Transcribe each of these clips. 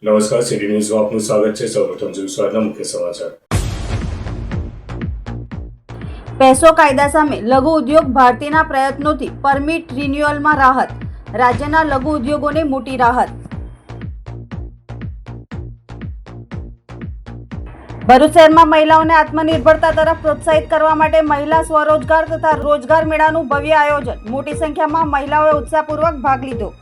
નમસ્કાર, સિટી ન્યૂઝમાં આપનું સ્વાગત છે। સૌપ્રથમ જોઈએ આજના મુખ્ય સમાચાર। પેસો કાયદા સામે લઘુ ઉદ્યોગ ભારતીના પ્રયત્નોથી પરમિટ રિન્યુઅલમાં રાહત। રાજ્યના લઘુ ઉદ્યોગોને મોટી રાહત। ભરૂચ શહેરમાં મહિલાઓને આત્મનિર્ભરતા તરફ પ્રોત્સાહિત કરવા માટે મહિલા સ્વરોજગાર તથા રોજગાર મેળાનું ભવ્ય આયોજન। મોટી સંખ્યામાં મહિલાઓએ ઉત્સાહપૂર્વક ભાગ લીધો।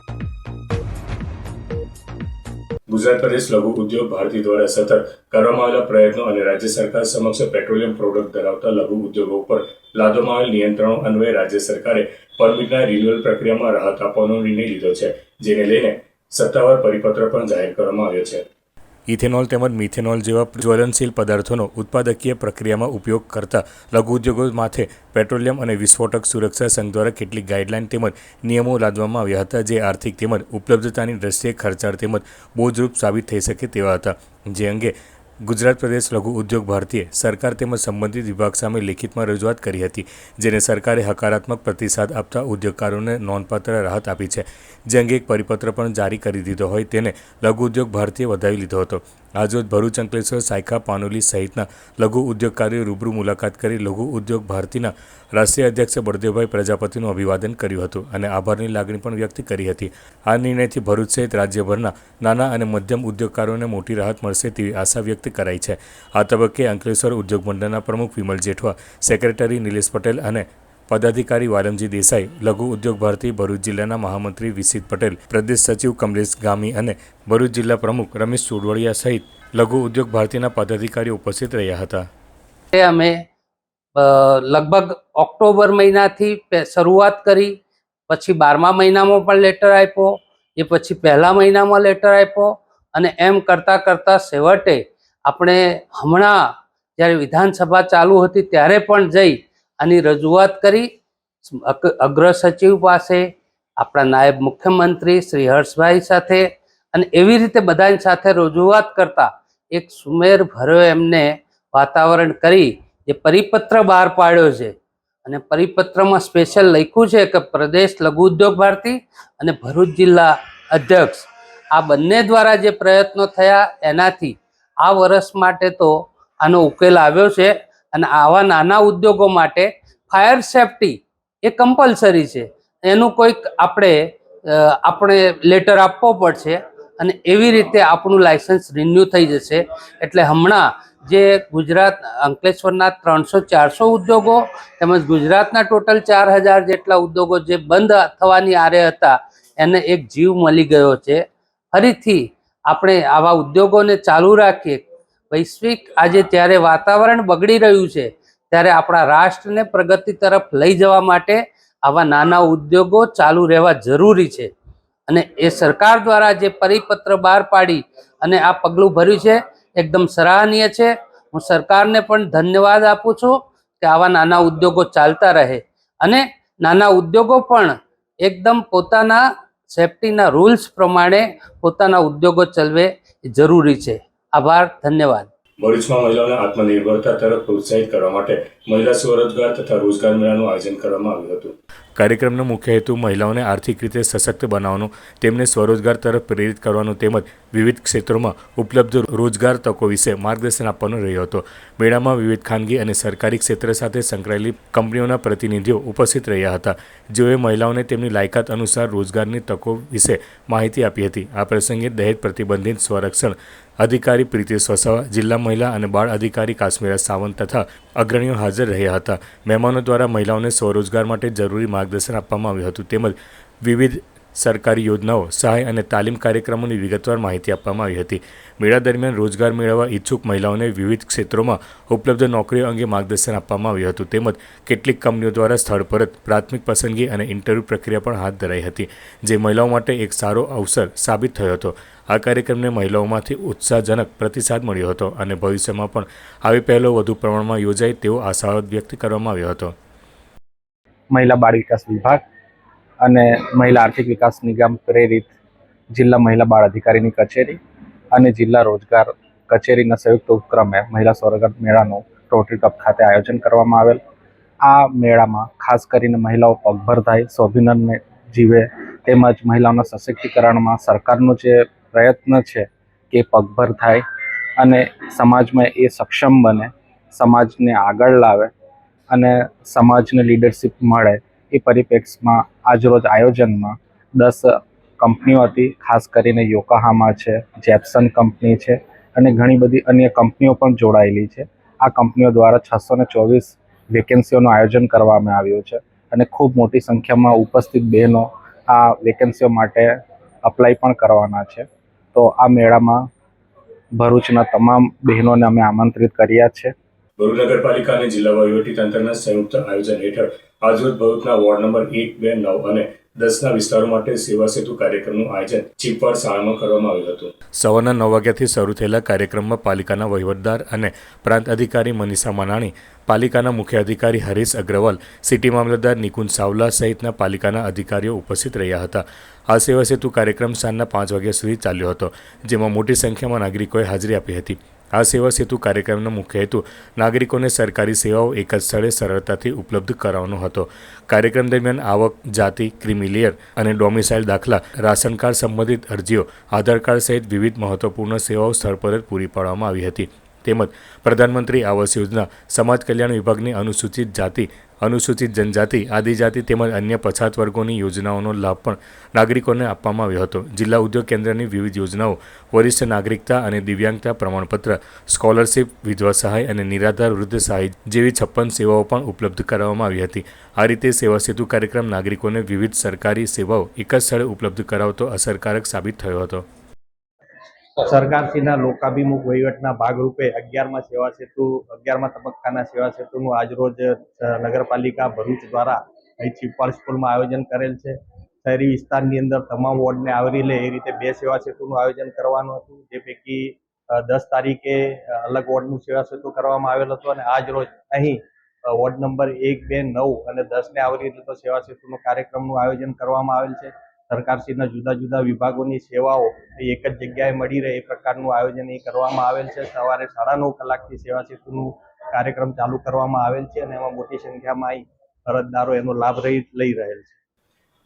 ગુજરાત પ્રદેશ લઘુ ઉદ્યોગ ભારતી દ્વારા સતત કરવામાં આવેલા પ્રયત્નો અને રાજ્ય સરકાર સમક્ષ પેટ્રોલિયમ પ્રોડક્ટ ધરાવતા લઘુ ઉદ્યોગો પર લાદવામાં આવેલ નિયંત્રણો અન્વયે રાજ્ય સરકારે પરમિટના રિન્યુઅલ પ્રક્રિયામાં રાહત આપવાનો નિર્ણય લીધો છે, જેને લઈને સત્તાવાર પરિપત્ર પણ જાહેર કરવામાં આવ્યો છે। ઇથેનોલ તેમજ મિથેનોલ જેવા જ્વલનશીલ પદાર્થોનો ઉત્પાદકીય પ્રક્રિયામાં ઉપયોગ કરતા લઘુ ઉદ્યોગો માથે પેટ્રોલિયમ અને વિસ્ફોટક સુરક્ષા સંઘ દ્વારા કેટલીક ગાઈડલાઈન તેમજ નિયમો લાદવામાં આવ્યા હતા, જે આર્થિક તેમજ ઉપલબ્ધતાની દ્રષ્ટિએ ખર્ચાળ તેમજ બોજરૂપ સાબિત થઈ શકે તેવા હતા। જે અંગે ગુજરાત પ્રદેશ લઘુ ઉદ્યોગ ભારતીએ સરકાર તેમજ સંબંધિત વિભાગ સામે લેખિતમાં રજૂઆત કરી હતી, જેને સરકારે હકારાત્મક પ્રતિસાદ આપતા ઉદ્યોગકારોને નોંધપાત્ર રાહત આપી છે। જે અંગે એક પરિપત્ર પણ જારી કરી દીધો હોય તેને લઘુ ઉદ્યોગ ભારતીએ વધાવી લીધો હતો। આજરોજ ભરૂચ, અંકલેશ્વર, સાયખા, પાનોલી સહિતના લઘુ ઉદ્યોગકારોએ રૂબરૂ મુલાકાત કરી લઘુ ઉદ્યોગ ભારતીના રાષ્ટ્રીય અધ્યક્ષ બળદેવભાઈ પ્રજાપતિનું અભિવાદન કર્યું હતું અને આભારની લાગણી પણ વ્યક્ત કરી હતી। આ નિર્ણયથી ભરૂચ સહિત રાજ્યભરના નાના અને મધ્યમ ઉદ્યોગકારોને મોટી રાહત મળશે તેવી આશા વ્યક્ત કરાઈ છે। આ તબક્કે અંકલેશ્વર ઉદ્યોગ મંડળના પ્રમુખ વિમલ જેઠવા, સેક્રેટરી નિલેશ પટેલ અને પદાધિકારી વાલમજી દેસાઈ, લઘુ ઉદ્યોગ ભારતી ભરૂચ જિલ્લાના મહામંત્રી વિસિત પટેલ, પ્રદેશ સચિવ કમલેશ ગામી અને ભરૂચ જિલ્લા પ્રમુખ રમેશ સોડવડિયા સહિત લઘુ ઉદ્યોગ ભારતીના પદાધિકારીઓ ઉપસ્થિત રહ્યા હતા। અમે લગભગ ઓક્ટોબર મહિનાથી શરૂઆત કરી, પછી 12મા મહિનામાં પણ લેટર આપ્યો, એ પછી પહેલા મહિનામાં લેટર આપ્યો અને એમ કરતાં કરતાં છેવટે આપણે હમણાં જ્યારે વિધાનસભા ચાલુ હતી ત્યારે પણ જઈ આની રજૂઆત કરી અગ્ર સચિવ પાસે, આપણા નાયબ મુખ્યમંત્રી શ્રી હર્ષભાઈ સાથે, અને એવી રીતે બધાની સાથે રજૂઆત કરતા એક સુમેર ભર્યો એમને વાતાવરણ કરી જે પરિપત્ર બહાર પાડ્યો છે। અને પરિપત્રમાં સ્પેશિયલ લખ્યું છે કે પ્રદેશ લઘુ ઉદ્યોગ ભારતી અને ભરૂચ જિલ્લા અધ્યક્ષ આ બંને દ્વારા જે પ્રયત્નો થયા એનાથી આ વર્ષ માટે તો આનો ઉકેલ આવ્યો છે। અને આવા નાના ઉદ્યોગો માટે ફાયર સેફટી એ કમ્પલસરી છે, એનું કોઈક આપણે લેટર આપવો પડશે અને એવી રીતે આપણું લાયસન્સ રિન્યૂ થઈ જશે। એટલે હમણાં જે ગુજરાત અંકલેશ્વરના 300-400 ઉદ્યોગો તેમજ ગુજરાતના ટોટલ 4000 જેટલા ઉદ્યોગો જે બંધ થવાની આરે હતા એને એક જીવ મળી ગયો છે। ફરીથી આપણે આવા ઉદ્યોગોને ચાલુ રાખીએ। વૈશ્વિક આજે જ્યારે વાતાવરણ બગડી રહ્યું છે ત્યારે આપણા રાષ્ટ્રને પ્રગતિ તરફ લઈ જવા માટે આવા નાના ઉદ્યોગો ચાલુ રહેવા જરૂરી છે। અને એ સરકાર દ્વારા જે પરિપત્ર બહાર પાડી અને આ પગલું ભર્યું છે એકદમ સરાહનીય છે। હું સરકારને પણ ધન્યવાદ આપું છું કે આવા નાના ઉદ્યોગો ચાલતા રહે અને નાના ઉદ્યોગો પણ એકદમ પોતાના સેફટીના રૂલ્સ પ્રમાણે પોતાના ઉદ્યોગો ચલાવે એ જરૂરી છે। આભાર, ધન્યવાદ। ભરૂચમાં મહિલાઓને આત્મનિર્ભરતા તરફ પ્રોત્સાહિત કરવા માટે મહિલા સ્વરોજગાર તથા રોજગાર મેળાનું આયોજન કરવામાં આવ્યું હતું। કાર્યક્રમનો મુખ્ય હેતુ મહિલાઓને આર્થિક રીતે સશક્ત બનાવવાનો, તેમને સ્વરોજગાર તરફ પ્રેરિત કરવાનો તેમજ વિવિધ ક્ષેત્રોમાં ઉપલબ્ધ રોજગાર તકો વિશે માર્ગદર્શન આપવાનો રહ્યો હતો। મેળામાં વિવિધ ખાનગી અને સરકારી ક્ષેત્ર સાથે સંકળાયેલી કંપનીઓના પ્રતિનિધિઓ ઉપસ્થિત રહ્યા હતા, જેઓએ મહિલાઓને તેમની લાયકાત અનુસાર રોજગારની તકો વિશે માહિતી આપી હતી। આ પ્રસંગે દહેજ પ્રતિબંધિત સ્વરક્ષણ અધિકારી પ્રીતેશ વસાવા, જિલ્લા મહિલા અને બાળ અધિકારી કાશ્મીરા સાવંત તથા અગ્રણીઓ હાજર રહ્યા હતા। મહેમાનો દ્વારા મહિલાઓને સ્વરોજગાર માટે જરૂરી માર્ગદર્શન આપવામાં આવ્યું હતું તેમજ વિવિધ સરકારી યોજનાઓ, સહાય અને તાલીમ કાર્યક્રમોની વિગતવાર માહિતી આપવામાં આવી હતી। મેળા દરમિયાન રોજગાર મેળવવા ઈચ્છુક મહિલાઓને વિવિધ ક્ષેત્રોમાં ઉપલબ્ધ નોકરીઓ અંગે માર્ગદર્શન આપવામાં આવ્યું હતું તેમજ કેટલીક કંપનીઓ દ્વારા સ્થળ પર જ પ્રાથમિક પસંદગી અને ઇન્ટરવ્યૂ પ્રક્રિયા પણ હાથ ધરાઈ હતી, જે મહિલાઓ માટે એક સારો અવસર સાબિત થયો હતો। આ કાર્યક્રમને મહિલાઓમાંથી ઉત્સાહજનક પ્રતિસાદ મળ્યો હતો અને ભવિષ્યમાં પણ આવી પહેલો વધુ પ્રમાણમાં યોજાય તેવો આશાવાદ વ્યક્ત કરવામાં આવ્યો હતો। મહિલા બાળ વિકાસ વિભાગ અને મહિલા આર્થિક વિકાસ નિગમ પ્રેરિત જિલ્લા મહિલા બાળ અધિકારીની કચેરી અને જિલ્લા રોજગાર કચેરીના સંયુક્ત ઉપક્રમે મહિલા સ્વરોજગાર મેળાનું રોટરી કપ ખાતે આયોજન કરવામાં આવેલ। આ મેળામાં ખાસ કરીને મહિલાઓ પગભર થાય, સ્વાભિમાનને જીવે તેમજ મહિલાઓના સશક્તિકરણમાં સરકારનો જે પ્રયત્ન છે કે પગભર થાય અને સમાજમાં એ સક્ષમ બને, સમાજને આગળ લાવે અને સમાજને લીડરશિપ મળે એ પરિપ્રેક્ષમાં આજરોજ આયોજનમાં 10 કંપનીઓ હતી. ખાસ કરીને યોકોહામા છે, જેપ્સન કંપની છે અને ઘણી બધી અન્ય કંપનીઓ પણ જોડાયેલી છે. આ કંપનીઓ દ્વારા 624 વેકેન્સીઓનું આયોજન કરવામાં આવ્યું છે અને ખૂબ મોટી સંખ્યામાં ઉપસ્થિત બહેનો આ વેકેન્સીઓ માટે અપ્લાય પણ કરવાના છે. તો આ મેળામાં ભરૂચના તમામ બહેનોને અમે આમંત્રિત કર્યા છે. ભરૂચ નગરપાલિકા અને જિલ્લા વહીવટીતંત્રના સંયુક્ત આયોજન હેઠળ આજરોજ ભરૂચના વોર્ડ નંબર 1, 2, 9 અને 10ના વિસ્તારો માટે સેવા સેતુ કાર્યક્રમનું આયોજન ચીપવાડ શાળામાં કરવામાં આવ્યું હતું. સવારના 9 વાગ્યાથી શરૂ થયેલા કાર્યક્રમમાં પાલિકાના વહીવટદાર અને પ્રાંત અધિકારી મનીષા મનાણી, પાલિકાના મુખ્ય અધિકારી હરીશ અગ્રવાલ, સિટી મામલતદાર નિકુંજ સાવલા સહિતના પાલિકાના અધિકારીઓ ઉપસ્થિત રહ્યા હતા. આ સેવા સેતુ કાર્યક્રમ સાંજના 5 વાગ્યા સુધી ચાલ્યો હતો, જેમાં મોટી સંખ્યામાં નાગરિકોએ હાજરી આપી હતી. આ સેવા સેતુ કાર્યક્રમનો મુખ્ય હેતુ નાગરિકોને સરકારી સેવાઓ એક જ સ્થળે સરળતાથી ઉપલબ્ધ કરાવવાનો હતો. કાર્યક્રમ દરમિયાન આવક, જાતિ, ક્રિમિલિયર અને ડોમિસાઇલ દાખલા, રાશન કાર્ડ સંબંધિત અરજીઓ, આધાર કાર્ડ સહિત વિવિધ મહત્વપૂર્ણ સેવાઓ સ્થળ પર જ પૂરી પાડવામાં આવી હતી. તેમજ પ્રધાનમંત્રી આવાસ યોજના, સમાજ કલ્યાણ વિભાગની અનુસૂચિત જાતિ, અનુસૂચિત જનજાતિ, આદિજાતિ તેમજ અન્ય પછાત વર્ગોની યોજનાઓનો લાભ પણ નાગરિકોને આપવામાં આવ્યો હતો. જિલ્લા ઉદ્યોગ કેન્દ્રની વિવિધ યોજનાઓ, વરિષ્ઠ નાગરિકતા અને દિવ્યાંગતા પ્રમાણપત્ર, સ્કોલરશીપ, વિધવા સહાય અને નિરાધાર વૃદ્ધ સહાય જેવી 56 સેવાઓ પણ ઉપલબ્ધ કરાવવામાં આવી હતી. આ રીતે સેવા સેતુ કાર્યક્રમ નાગરિકોને વિવિધ સરકારી સેવાઓ એક જ સ્થળે ઉપલબ્ધ કરાવતો અસરકારક સાબિત થયો હતો. સરકારશ્રીના લોકાભિમુખ વહીવટના ભાગરૂપે 11મા તબક્કાના સેવા સેતુનું આજરોજ નગરપાલિકા ભરૂચ દ્વારા અહીં ચીપવાડ સ્કૂલમાં આયોજન કરેલ છે. શહેરી વિસ્તારની અંદર તમામ વોર્ડને આવરી લે એ રીતે 2 સેવા સેતુનું આયોજન કરવાનું હતું, જે પૈકી 10 તારીખે અલગ વોર્ડનું સેવા સેતુ કરવામાં આવેલ હતું અને આજ રોજ અહીં વોર્ડ નંબર 1, 2, 9 અને 10ને આવરી લેતો સેવા સેતુનો કાર્યક્રમનું આયોજન કરવામાં આવેલ છે. સરકારશ્રીના જુદા જુદા વિભાગોની સેવાઓ એક જ જગ્યાએ મળી રહે એ પ્રકારનું આયોજન એ કરવામાં આવેલ છે. સવારે 9:30 કલાકથી સેવા સેતુનું કાર્યક્રમ ચાલુ કરવામાં આવેલ છે અને એમાં મોટી સંખ્યામાં અહીં અરજદારો એનો લાભ લઈ રહેલ છે.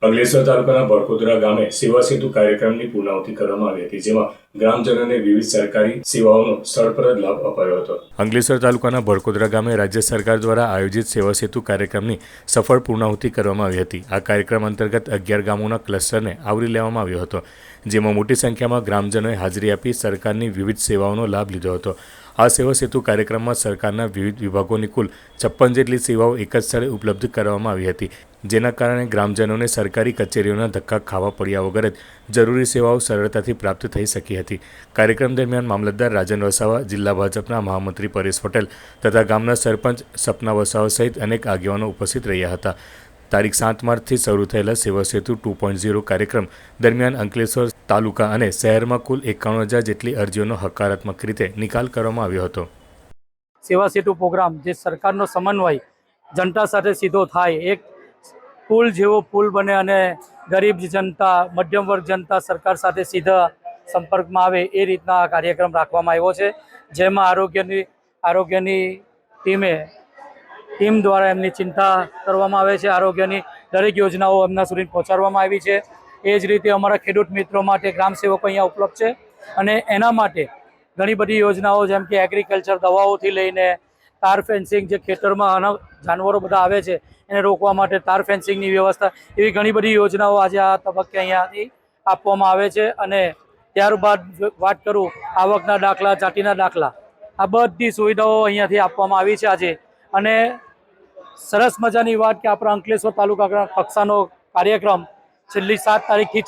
અંકલેશ્વર તાલુકાના બરકોદરા ગામે સેવા સેતુ કાર્યક્રમની પૂર્ણાહુતિ કરવામાં આવી હતી, જેમાં ગ્રામજનોને વિવિધ સરકારી સેવાઓનો સ્થળ પર જ લાભ અપાયો હતો. અંકલેશ્વર તાલુકાના બરકોદરા ગામે રાજ્ય સરકાર દ્વારા આયોજિત સેવા સેતુ કાર્યક્રમની સફળ પૂર્ણાહુતિ કરવામાં આવી હતી. આ કાર્યક્રમ અંતર્ગત 11 ગામોના ક્લસ્ટરને આવરી લેવામાં આવ્યો હતો, જેમાં મોટી સંખ્યામાં ગ્રામજનોએ હાજરી આપી સરકારની વિવિધ સેવાઓનો લાભ લીધો હતો. આ સેવા સેતુ કાર્યક્રમમાં સરકારના વિવિધ વિભાગોની કુલ 56 જેટલી સેવાઓ એક જ સ્થળે ઉપલબ્ધ કરવામાં આવી હતી, જેના કારણે ગ્રામજનોને સરકારી કચેરીઓના ધક્કા ખાવા પડ્યા વગર જ જરૂરી સેવાઓ સરળતાથી પ્રાપ્ત થઈ શકી હતી. કાર્યક્રમ દરમિયાન મામલતદાર રાજન વસાવા, જિલ્લા ભાજપના મહામંત્રી પરેશ પટેલ તથા ગામના સરપંચ સપના વસાવા સહિત અનેક આગેવાનો ઉપસ્થિત રહ્યા હતા. તારીખ 7 માર્ચથી શરૂ થયેલા સેવા સેતુ 2.0 કાર્યક્રમ દરમિયાન અંકલેશ્વર તાલુકા અને શહેરમાં કુલ 51,000 જેટલી અરજીઓનો હકારાત્મક રીતે નિકાલ કરવામાં આવ્યો હતો. સેવા સેતુ પ્રોગ્રામ જે સરકારનો સમન્વય જનતા સાથે સીધો થાય, એક પુલ જેવો પુલ બને અને ગરીબ જનતા, મધ્યમ વર્ગ જનતા સરકાર સાથે સીધા સંપર્કમાં આવે એ રીતના આ કાર્યક્રમ રાખવામાં આવ્યો છે, જેમાં આરોગ્યની ટીમ દ્વારા એમની ચિંતા કરવામાં આવે છે. આરોગ્યની દરેક યોજનાઓ એમના સુધી પહોંચાડવામાં આવી છે. એ જ રીતે અમારા ખેડૂત મિત્રો માટે ગ્રામ સેવકો અહીંયા ઉપલબ્ધ છે અને એના માટે ઘણી બધી યોજનાઓ જેમ કે એગ્રીકલ્ચર દવાઓથી લઈને તાર ફેન્સિંગ, જે ખેતરમાં જાનવરો બધા આવે છે એને રોકવા માટે તાર ફેન્સિંગની વ્યવસ્થા, એવી ઘણી બધી યોજનાઓ આજે આ તબક્કે અહીંયાથી આપવામાં આવે છે. અને ત્યારબાદ વાત કરું આવકના દાખલા, જાતિના દાખલા, આ બધી સુવિધાઓ અહીંયાથી આપવામાં આવી છે આજે. અને સરસ મજાની વાત કે આપણા અંકલેશ્વર તાલુકા કક્ષાનો કાર્યક્રમ છેલ્લી 7 તારીખથી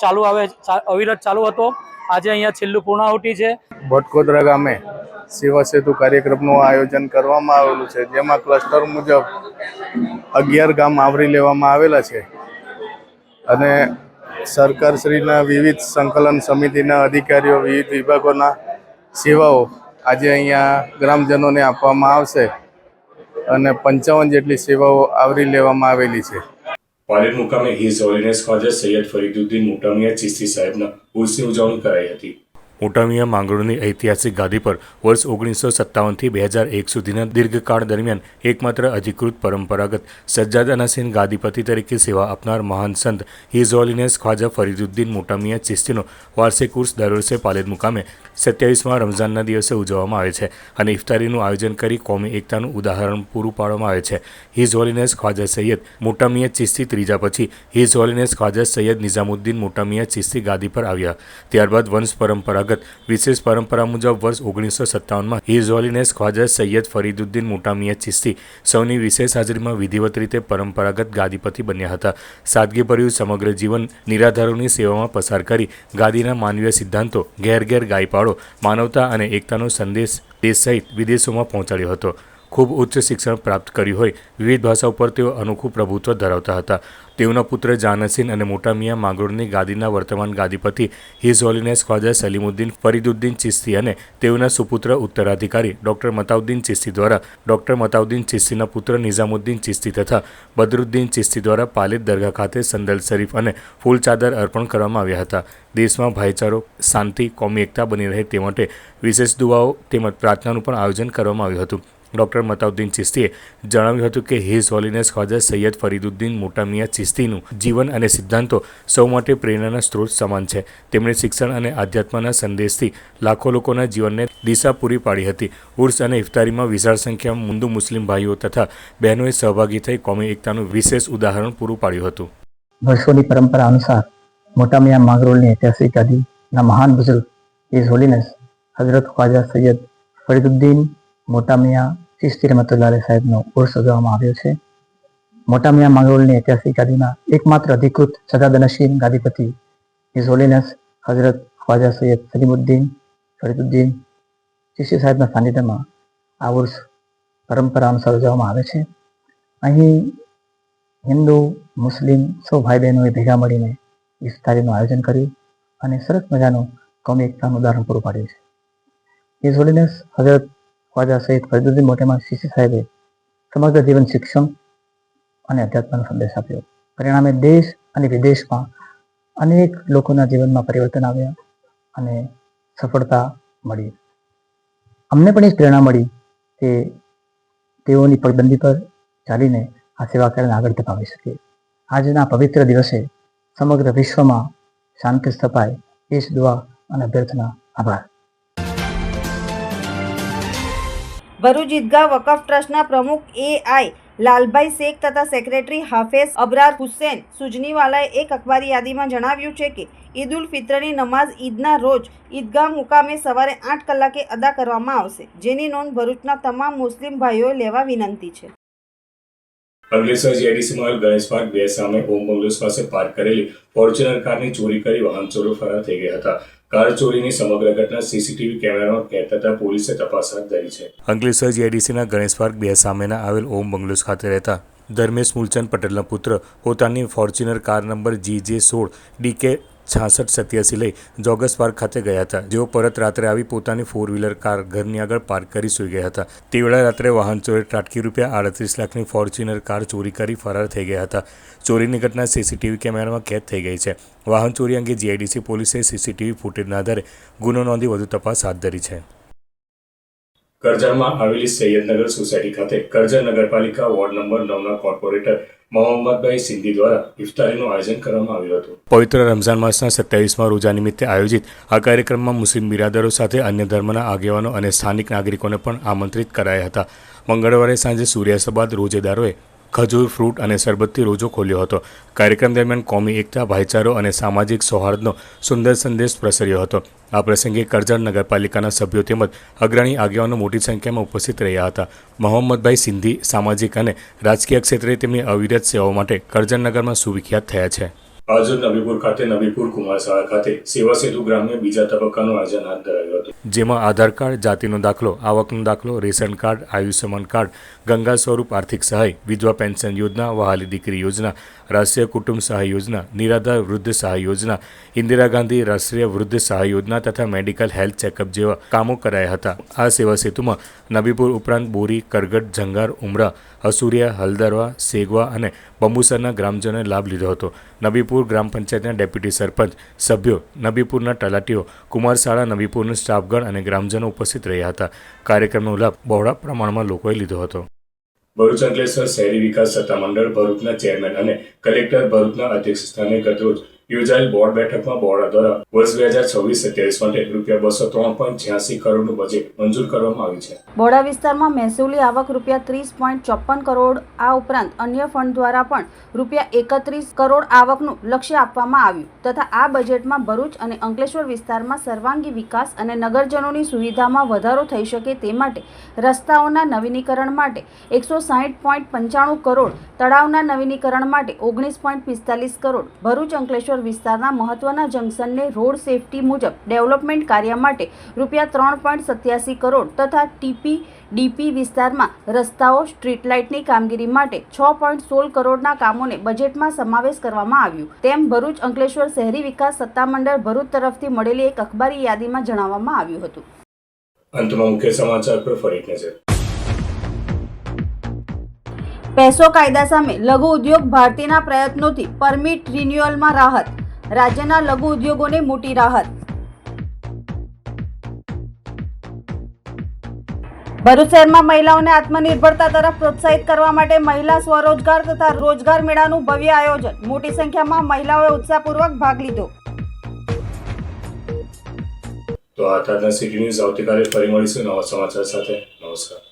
અવિરત ચાલુ હતો. આજે અહીંયા છેલ્લું પૂર્ણાહુતિ છે. બરકોદરા ગામે સેવા સેતુ કાર્યક્રમનું આયોજન કરવામાં આવેલું છે, જેમાં ક્લસ્ટર મુજબ 11 ગામ આવરી લેવામાં આવેલા છે અને સરકારશ્રીના વિવિધ સંકલન સમિતિના અધિકારીઓ, વિવિધ વિભાગોના સેવાઓ આજે અહીંયા ગ્રામજનોને આપવામાં આવશે અને 55 જેટલી સેવાઓ આવરી લેવામાં આવેલી છે. પાલેર મુકામે હિઝ હોલીનેસ ખ્વાજા સૈયદ ફરીદુદ્દીન મોટામિયા ચિશ્તી સાહેબના ઉર્સની ઉજવણી કરાઈ હતી. મોટામિયા માંગરોળની ઐતિહાસિક ગાદી પર વર્ષ 1957થી 2001 સુધીના દીર્ઘકાળ દરમિયાન એકમાત્ર અધિકૃત પરંપરાગત સજ્જાદાનસીન ગાદીપતિ તરીકે સેવા આપનાર મહાન સંત હિઝ હોલીનેસ ખ્વાજા ફરીદુદ્દીન મોટામિયા ચિશ્તીનો વાર્ષિક ઉર્સ દર વર્ષે પાલેદ મુકામે 27મા રમઝાનના દિવસે ઉજવવામાં આવે છે અને ઇફતારીનું આયોજન કરી કોમી એકતાનું ઉદાહરણ પૂરું પાડવામાં આવે છે. હિઝ હોલીનેસ ખ્વાજા સૈયદ મોટામિયા ચિશ્તી ત્રીજા પછી હિઝ હોલીનેસ ખ્વાજા સૈયદ નિઝામુદ્દીન મોટામિયા ચિશ્તી ગાદી પર આવ્યા. ત્યારબાદ વંશ પરંપરાગત વિશેષ પરંપરા મુજબ વર્ષ 1957માં હિઝ હોલીનેસ ખ્વાજા સૈયદ ફરીદુદ્દીન મોટામિયા ચિશ્તી સૌની વિશેષ હાજરીમાં વિધિવત રીતે પરંપરાગત ગાદીપતિ બન્યા હતા. સાદગીભર્યું સમગ્ર જીવન નિરાધારોની સેવામાં પસાર કરી ગાદીના માનવીય સિદ્ધાંતો ઘેર ઘેર ગાઈ પાડો માનવતા અને એકતાનો સંદેશ દેશ સહિત વિદેશોમાં પહોંચાડ્યો હતો. ખૂબ ઉચ્ચ શિક્ષણ પ્રાપ્ત કર્યું હોય વિવિધ ભાષાઓ પર તેઓ અનોખું પ્રભુત્વ ધરાવતા હતા. તેઓના પુત્ર જાનસીન અને મોટામિયા માંગરોળની ગાદીના વર્તમાન ગાદીપતિ હિઝ હોલીનેસ ખ્વાજા સલીમુદ્દીન ફરીદુદ્દીન ચિશ્તી અને તેઓના સુપુત્ર ઉત્તરાધિકારી ડૉક્ટર મતાઉદ્દીન ચિશ્તી દ્વારા ડૉક્ટર મતાઉદ્દીન ચિશ્તીના પુત્ર નિઝામુદ્દીન ચિશ્તી તથા બદરુદ્દીન ચિશ્તી દ્વારા પાલેદ દરગાહ ખાતે સંદલ શરીફ અને ફૂલ ચાદર અર્પણ કરવામાં આવ્યા હતા. દેશમાં ભાઈચારો, શાંતિ, કોમી એકતા બની રહે તે માટે વિશેષ દુઆઓ તેમજ પ્રાર્થનાનું પણ આયોજન કરવામાં આવ્યું હતું. ડૉક્ટર મતાઉદ્દીન ચિશ્તીએ જણાવ્યું હતું કે હિઝ હોલીનેસ ખ્વાજા સૈયદ ફરીદુદ્દીન મોટામિયા ચિશ્તીનું જીવન અને સિદ્ધાંતો સૌ માટે પ્રેરણાના સ્ત્રોત સમાન છે. તેમણે શિક્ષણ અને આધ્યાત્મના સંદેશથી લાખો લોકોના જીવનને દિશા પૂરી પાડી હતી. ઉર્સ અને ઇફતારીમાં વિશાળ સંખ્યામાં હિન્દુ મુસ્લિમ ભાઈઓ તથા બહેનોએ સહભાગી થઈ કોમી એકતાનું વિશેષ ઉદાહરણ પૂરું પાડ્યું હતું. વર્ષોની પરંપરા અનુસાર મોટામિયા માંગરોળની ઐતિહાસિક ગાદીના મહાન બુઝુર્ગ હિઝ હોલીનેસ હઝરત ખ્વાજા સૈયદ ફરીદુદ્દીન મોટામિયા ચિશ્તી રહમતુલ્લાહ સાહેબનો ઉર્સ ઉજવવામાં આવ્યો છે. મોટામિયા માંગરોળની ઐતિહાસિક ગાદીના એકમાત્ર અધિકૃત સજ્જાદાનશીન ગાદીપતિ હિઝ હોલીનેસ હઝરત ખ્વાજા સૈયદ સલીમુદ્દીન ફરીદુદ્દીન ચિશ્તી સાહેબના સાનિધ્યમાં આ ઉર્સ પરંપરા અનુસાર ઉજવવામાં આવે છે. અહીં હિન્દુ મુસ્લિમ સૌ ભાઈ બહેનોએ ભેગા મળીને ઇફતારીનું આયોજન કર્યું અને સરસ મજાનું કોમી એકતાનું ઉદાહરણ પૂરું પાડ્યું છે. હિઝ હોલીનેસ હઝરત ખ્વાજા સૈયદ ફરીદુદ્દીન મોટામિયા ચિશ્તી સાહેબે સમગ્ર જીવન શિક્ષણ અને અધ્યાત્મનો સંદેશ આપ્યો. પરિણામે દેશ અને વિદેશમાં અનેક લોકોના જીવનમાં પરિવર્તન આવ્યા અને સફળતા મળી. અમને પણ એ પ્રેરણા મળી કે તેઓની પગદંડી પર ચાલીને આ સેવા કાર્યને આગળ ધપાવી શકીએ. આજના પવિત્ર દિવસે સમગ્ર વિશ્વમાં શાંતિ સ્થપાય એ જ દુઆ અને અભ્યર્થના. આભાર. ભરૂચ ઈદગાહ વકફ ટ્રસ્ટના પ્રમુખ AI લાલભાઈ શેખ તથા સેક્રેટરી હાફેઝ અબરાર હુસેન સુજનીવાલાએ એક અખબારી યાદીમાં જણાવ્યું છે કે ઈદ ઉલ ફિત્રની નમાઝ ઈદના રોજ ઈદગાહ મુકામે સવારે 8 કલાકે અદા કરવામાં આવશે, જેની નોંધ ભરૂચના તમામ મુસ્લિમ ભાઈઓએ લેવા વિનંતી છે. અંકલેશ્વર જીઆઈડીસીમાં આવેલ ગણેશ પાર્ક 2 સામે ઓમ બંગલોઝ પાસે પાર્ક કરેલી ફોર્ચ્યુનર કારની ચોરી કરી વાહન ચોરો ફરાર થઈ ગયા હતા. કાર ચોરીની સમગ્ર ઘટના સીસીટીવી કેમેરામાં કેદ થતા પોલીસે તપાસ હાથ ધરી છે. અંકલેશ્વર જીઆઈડીસીના ગણેશ પાર્ક 2 સામેના આવેલ ઓમ બંગલોઝ ખાતે રહેતા ધર્મેશ મૂલચંદ પટેલના પુત્ર પોતાની ફોર્ચ્યુનર કાર નંબર GJ16DK 6687 લઈ જોગસ પાર્ક ખાતે ગયા હતા. જેઓ પરત રાત્રે આવી પોતાની 4વ્હીલર કાર ઘરની આગળ પાર્ક કરી સૂઈ ગયા હતા. તે વેળા રાત્રે વાહન ચોરે ત્રાટકી ₹38 લાખની ફોર્ચ્યુનર કાર ચોરી કરી ફરાર થઈ ગયા હતા. ચોરીની ઘટના સીસીટીવી કેમેરામાં કેદ થઈ ગઈ છે. વાહન ચોરી અંગે જીઆઈડીસી પોલીસે સીસીટીવી ફૂટેજના આધારે ગુનો નોંધી વધુ તપાસ હાથ ધરી છે. કરજણમાં આવેલી સૈયદનગર સોસાયટી ખાતે કરજણ નગરપાલિકા વોર્ડ નંબર 9ના કોર્પોરેટર મોહમ્મદભાઈ સિંધી દ્વારા ઇફતારીનું આયોજન કરવામાં આવ્યું હતું. પવિત્ર રમઝાન માસના 27મા રોજા નિમિત્તે આયોજિત આ કાર્યક્રમમાં મુસ્લિમ બિરાદરો સાથે અન્ય ધર્મના આગેવાનો અને સ્થાનિક નાગરિકોને પણ આમંત્રિત કરાયા હતા. મંગળવારે સાંજે સૂર્યાસ્ત બાદ રોજેદારોએ ખજૂર, ફ્રૂટ અને શરબતથી રોજો ખોલ્યો હતો. કાર્યક્રમ દરમિયાન કોમી એકતા, ભાઈચારો અને સામાજિક સૌહાર્દનો સુંદર સંદેશ પ્રસર્યો હતો. આ પ્રસંગે કરજણ નગરપાલિકાના સભ્યો તેમજ અગ્રણી આગેવાનો મોટી સંખ્યામાં ઉપસ્થિત રહ્યા હતા. મોહમ્મદભાઈ સિંધી સામાજિક અને રાજકીય ક્ષેત્રે તેમની અવિરત સેવાઓ માટે કરજણ નગરમાં સુવિખ્યાત થયા છે. આજરોજ નબીપુર ખાતે નબીપુર કુમાર શાળા ખાતે સેવા સેતુ ગ્રામ્ય બીજા તબક્કાનું આયોજન હાથ ધરાયું હતું. જેમાં આધાર કાર્ડ, જાતિનો દાખલો, આવકનો દાખલો, ration card, Ayushman card, Ganga સ્વરૂપ આર્થિક સહાય, વિધવા પેન્શન યોજના, વહાલી દીકરી યોજના, રાષ્ટ્રીય કુટુંબ સહાય યોજના, નિરાધાર વૃદ્ધ સહાય યોજના, ઇન્દિરા ગાંધી રાષ્ટ્રીય વૃદ્ધ સહાય યોજના તથા મેડિકલ હેલ્થ ચેકઅપ જેવા કામો કરાયા હતા. આ સેવા સેતુમાં નબીપુર ઉપરાંત બોરી, કરગટ, જંગાર, ઉમરા, અસુરિયા, હલદરવા, સેગવા અને બંબુસરના ગ્રામજનોએ લાભ લીધો હતો. નબીપુર ગ્રામ પંચાયતના ડેપ્યુટી સરપંચ, સભ્યો, નબીપુરના તલાટીઓ, કુમારશાળા નબીપુરનું સ્ટાફગણ અને ગ્રામજનો ઉપસ્થિત રહ્યા હતા. કાર્યક્રમનો લાભ બહોળા પ્રમાણમાં લોકોએ લીધો હતો. ભરૂચ અંકલેશ્વર શહેરી વિકાસ સત્તામંડળ ભરૂચના ચેરમેન અને કલેક્ટર ભરૂચના અધ્યક્ષસ્થાને ગતરોજ યોજાયેલ બોર્ડ બેઠકમાં બોર્ડ દ્વારા વર્ષ 2026-27 માટે ₹203.86 કરોડનું બજેટ મંજૂર કરવામાં આવ્યું છે. બોડા વિસ્તારમાં મહેસૂલી આવક ₹30.54 કરોડ. આ ઉપરાંત અન્ય ફંડ દ્વારા પણ ₹31 કરોડ આવકનું લક્ષ્ય આપવામાં આવ્યું તથા આ બજેટમાં ભરૂચ અને અંકલેશ્વર વિસ્તારમાં સર્વાંગી વિકાસ અને નગરજનોની સુવિધામાં વધારો થઈ શકે તે માટે રસ્તાઓના નવીનીકરણ માટે 160.95 કરોડ, તળાવના નવીનીકરણ માટે 19.45 કરોડ, ભરૂચ અંકલેશ્વર વિસ્તારના મહત્વના જંકશનને રોડ સેફટી મુજબ ડેવલપમેન્ટ કાર્ય માટે ₹3.87 કરોડ તથા ડીપી વિસ્તારમાં રસ્તાઓ, સ્ટ્રીટ લાઇટની કામગીરી માટે 6.16 કરોડના કામોને બજેટમાં સમાવેશ કરવામાં આવ્યું તેમ ભરૂચ અંકલેશ્વર શહેરી વિકાસ સત્તામંડળ ભરૂચ તરફથી મળેલી એક અખબારી યાદીમાં જણાવવામાં આવ્યું હતું. અંતમાં મુખ્ય સમાચાર પર ફરી એક નજર. પેસો કાયદા સામે લઘુ ઉદ્યોગ ભારતીના પ્રયત્નોથી પરમિટ રિન્યુઅલમાં રાહત. રાજ્યના લઘુ ઉદ્યોગોને મોટી રાહત. ભરૂચ શહેરમાં મહિલાઓને આત્મનિર્ભરતા તરફ પ્રોત્સાહિત કરવા માટે મહિલા સ્વરોજગાર તથા રોજગાર મેળાનું ભવ્ય આયોજન. મોટી સંખ્યામાં મહિલાઓએ ઉત્સાહપૂર્વક ભાગ લીધો. તો આ હતા સિટી ન્યૂઝ. આવતીકાલે ફરી મળીશું નવા સમાચાર સાથે. નમસ્કાર.